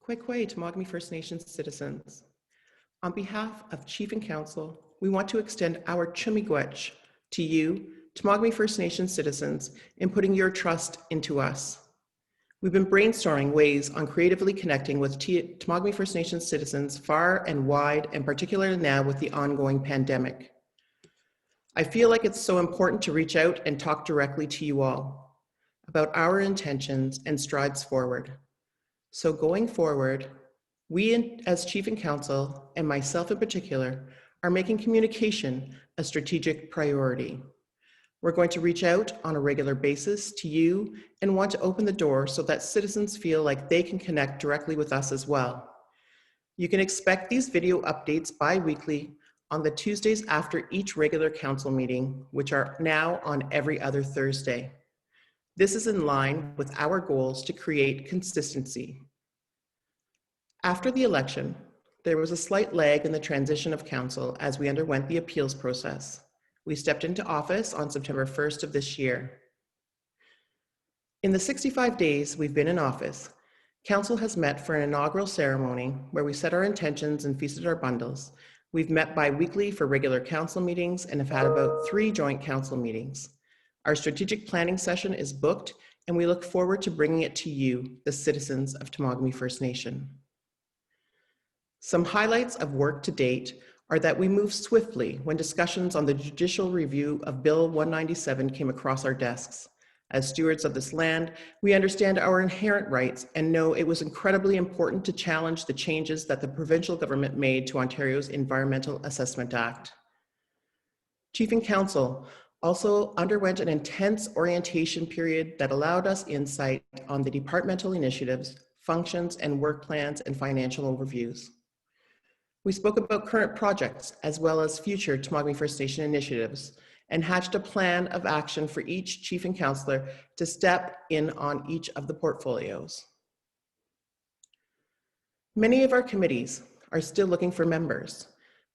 Kwekwe Temagami First Nations citizens. On behalf of Chief and Council, we want to extend our chumigwech to you, Temagami First Nations citizens, in putting your trust into us. We've been brainstorming ways on creatively connecting with Temagami First Nations citizens far and wide, and particularly now with the ongoing pandemic. I feel like it's so important to reach out and talk directly to you all about our intentions and strides forward. So going forward, we as Chief and Council, and myself in particular, are making communication a strategic priority. We're going to reach out on a regular basis to you and want to open the door so that citizens feel like they can connect directly with us as well. You can expect these video updates bi-weekly on the Tuesdays after each regular council meeting, which are now on every other Thursday. This is in line with our goals to create consistency. After the election, there was a slight lag in the transition of council as we underwent the appeals process. We stepped into office on September 1st of this year. In the 65 days we've been in office, council has met for an inaugural ceremony where we set our intentions and feasted our bundles. We've met bi-weekly for regular council meetings and have had about 3 joint council meetings. Our strategic planning session is booked, and we look forward to bringing it to you, the citizens of Temagami First Nation. Some highlights of work to date are that we moved swiftly when discussions on the judicial review of Bill 197 came across our desks. As stewards of this land, we understand our inherent rights and know it was incredibly important to challenge the changes that the provincial government made to Ontario's Environmental Assessment Act. Chief and Council also underwent an intense orientation period that allowed us insight on the departmental initiatives, functions, and work plans and financial overviews. We spoke about current projects as well as future Temagami First Nation initiatives and hatched a plan of action for each chief and councillor to step in on each of the portfolios. Many of our committees are still looking for members.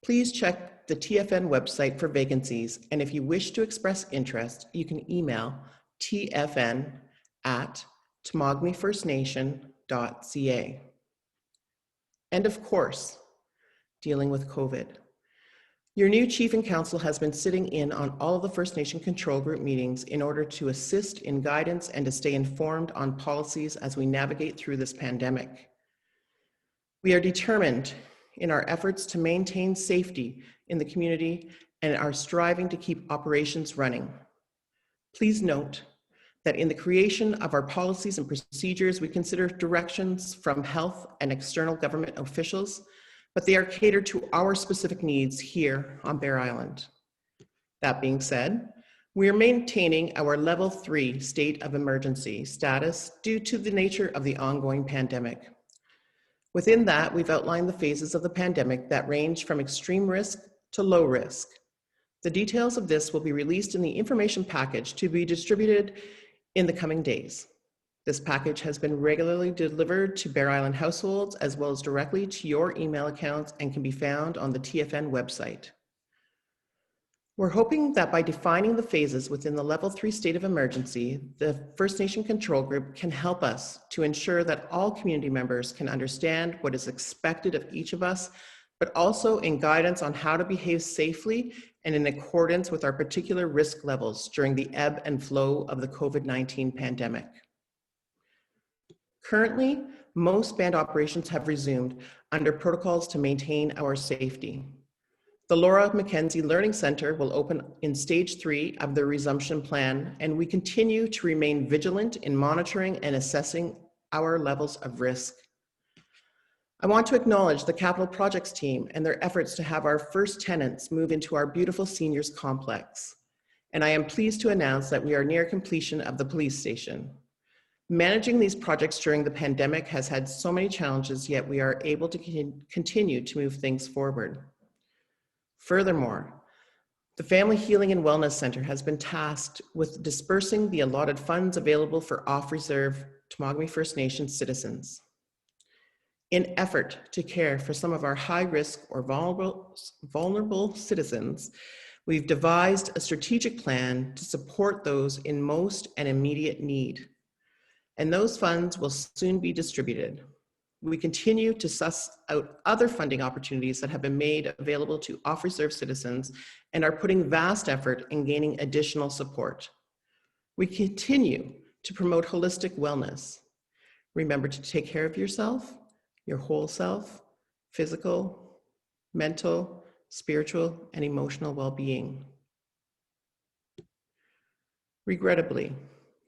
Please check the TFN website for vacancies, and if you wish to express interest, you can email tfn@temagamifirstnation.ca. And of course, dealing with COVID. Your new Chief and Council has been sitting in on all of the First Nation Control Group meetings in order to assist in guidance and to stay informed on policies as we navigate through this pandemic. We are determined in our efforts to maintain safety in the community and are striving to keep operations running. Please note that in the creation of our policies and procedures, we consider directions from health and external government officials, but they are catered to our specific needs here on Bear Island. That being said, we are maintaining our level 3 state of emergency status due to the nature of the ongoing pandemic. Within that, we've outlined the phases of the pandemic that range from extreme risk to low risk. The details of this will be released in the information package to be distributed in the coming days. This package has been regularly delivered to Bear Island households as well as directly to your email accounts and can be found on the TFN website. We're hoping that by defining the phases within the level 3 state of emergency, the First Nation Control Group can help us to ensure that all community members can understand what is expected of each of us, but also in guidance on how to behave safely and in accordance with our particular risk levels during the ebb and flow of the COVID-19 pandemic. Currently, most band operations have resumed under protocols to maintain our safety. The Laura Mackenzie Learning Center will open in stage 3 of the resumption plan, and we continue to remain vigilant in monitoring and assessing our levels of risk. I want to acknowledge the capital projects team and their efforts to have our first tenants move into our beautiful seniors complex. And I am pleased to announce that we are near completion of the police station. Managing these projects during the pandemic has had so many challenges, yet we are able to continue to move things forward. Furthermore, the Family Healing and Wellness Center has been tasked with dispersing the allotted funds available for off-reserve Temagami First Nation citizens. In effort to care for some of our high-risk or vulnerable citizens, we've devised a strategic plan to support those in most and immediate need. And those funds will soon be distributed. We continue to suss out other funding opportunities that have been made available to off-reserve citizens and are putting vast effort in gaining additional support. We continue to promote holistic wellness. Remember to take care of yourself, your whole self, physical, mental, spiritual, and emotional well-being. Regrettably,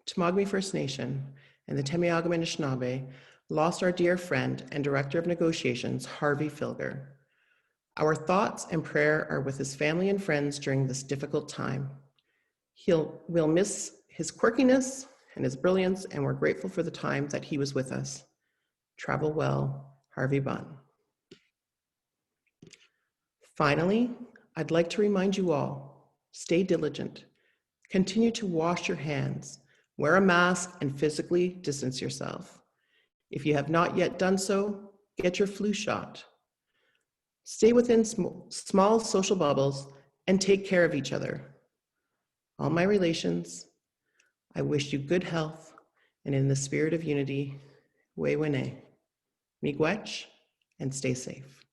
Temagami First Nation and the Temagami Anishinaabe lost our dear friend and Director of Negotiations, Harvey Filger. Our thoughts and prayer are with his family and friends during this difficult time. We'll miss his quirkiness and his brilliance, and we're grateful for the time that he was with us. Travel well, Harvey Bunn. Finally, I'd like to remind you all, stay diligent. Continue to wash your hands, wear a mask, and physically distance yourself. If you have not yet done so, get your flu shot. Stay within small social bubbles and take care of each other. All my relations, I wish you good health, and in the spirit of unity, Wewene, miigwech, and stay safe.